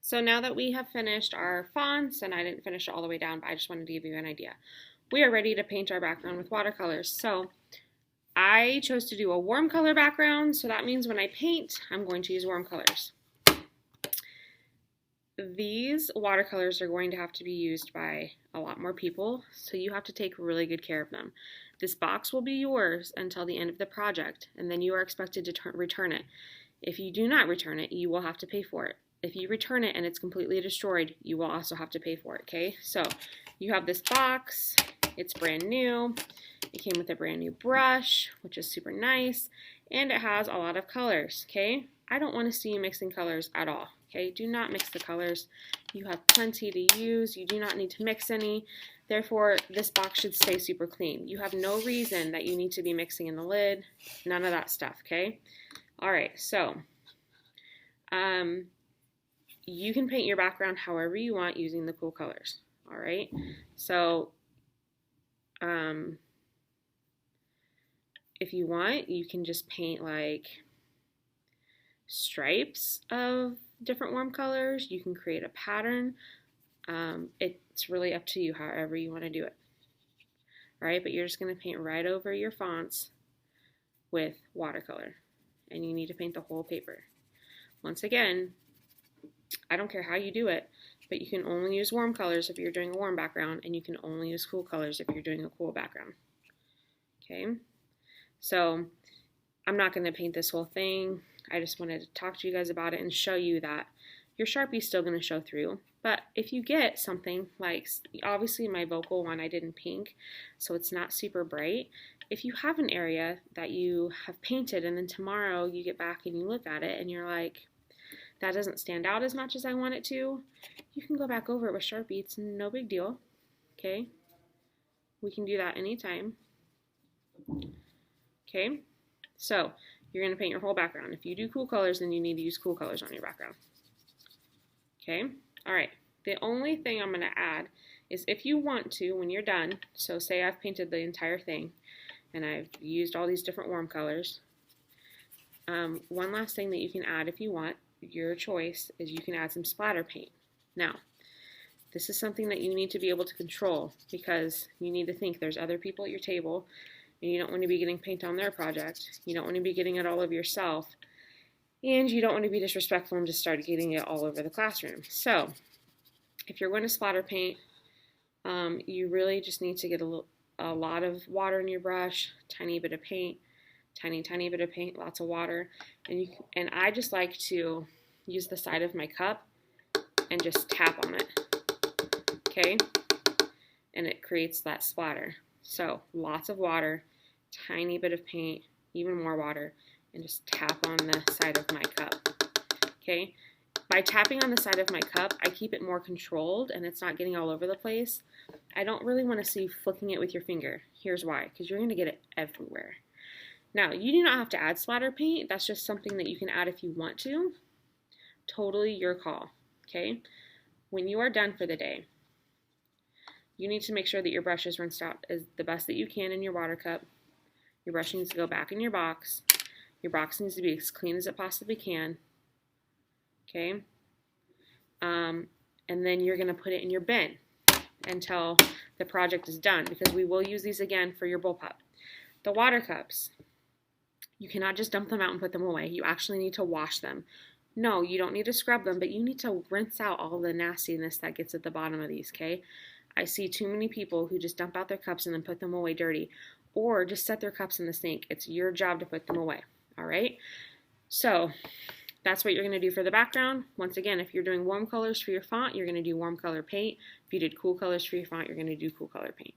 So now that we have finished our fonts, and I didn't finish it all the way down, but I just wanted to give you an idea. We are ready to paint our background with watercolors. So I chose to do a warm color background, so that means when I paint, I'm going to use warm colors. These watercolors are going to have to be used by a lot more people, so you have to take really good care of them. This box will be yours until the end of the project, and then you are expected to return it. If you do not return it, you will have to pay for it. If you return it and it's completely destroyed, you will also have to pay for it, okay? So you have this box, it's brand new, it came with a brand new brush, which is super nice, and it has a lot of colors, okay? I don't want to see you mixing colors at all, okay? Do not mix the colors. You have plenty to use, you do not need to mix any, therefore this box should stay super clean. You have no reason that you need to be mixing in the lid, none of that stuff, okay? Alright, so, you can paint your background however you want using the cool colors, all right? So, if you want, you can just paint like stripes of different warm colors. You can create a pattern. It's really up to you however you want to do it, all right? But you're just going to paint right over your fonts with watercolor, and you need to paint the whole paper. Once again, I don't care how you do it, but you can only use warm colors if you're doing a warm background, and you can only use cool colors if you're doing a cool background. Okay, so I'm not going to paint this whole thing. I just wanted to talk to you guys about it and show you that your Sharpie is still going to show through. But if you get something like, obviously my vocal one I did in pink, so it's not super bright. If you have an area that you have painted and then tomorrow you get back and you look at it and you're like, that doesn't stand out as much as I want it to, you can go back over it with Sharpie. It's no big deal, okay? We can do that anytime. Okay, so you're going to paint your whole background. If you do cool colors, then you need to use cool colors on your background. Okay, all right. The only thing I'm going to add is if you want to, when you're done, so say I've painted the entire thing and I've used all these different warm colors, one last thing that you can add if you want, your choice, is you can add some splatter paint. Now, this is something that you need to be able to control because you need to think there's other people at your table and you don't want to be getting paint on their project. You don't want to be getting it all over yourself, and you don't want to be disrespectful and just start getting it all over the classroom. So, if you're going to splatter paint, you really just need to get a lot of water in your brush, tiny bit of paint, tiny bit of paint, lots of water, and I just like to use the side of my cup and just tap on it, okay? And it creates that splatter. So lots of water, tiny bit of paint, even more water, and just tap on the side of my cup, okay? By tapping on the side of my cup, I keep it more controlled and it's not getting all over the place. I don't really want to see you flicking it with your finger. Here's why, because you're going to get it everywhere. Now, you do not have to add splatter paint. That's just something that you can add if you want to. Totally your call, okay? When you are done for the day, you need to make sure that your brush is rinsed out as the best that you can in your water cup. Your brush needs to go back in your box. Your box needs to be as clean as it possibly can, okay? And then you're going to put it in your bin until the project is done, because we will use these again for your Bullpup. The water cups, you cannot just dump them out and put them away. You actually need to wash them. No, you don't need to scrub them, but you need to rinse out all the nastiness that gets at the bottom of these, okay? I see too many people who just dump out their cups and then put them away dirty, or just set their cups in the sink. It's your job to put them away, all right? So that's what you're going to do for the background. Once again, if you're doing warm colors for your font, you're going to do warm color paint. If you did cool colors for your font, you're going to do cool color paint.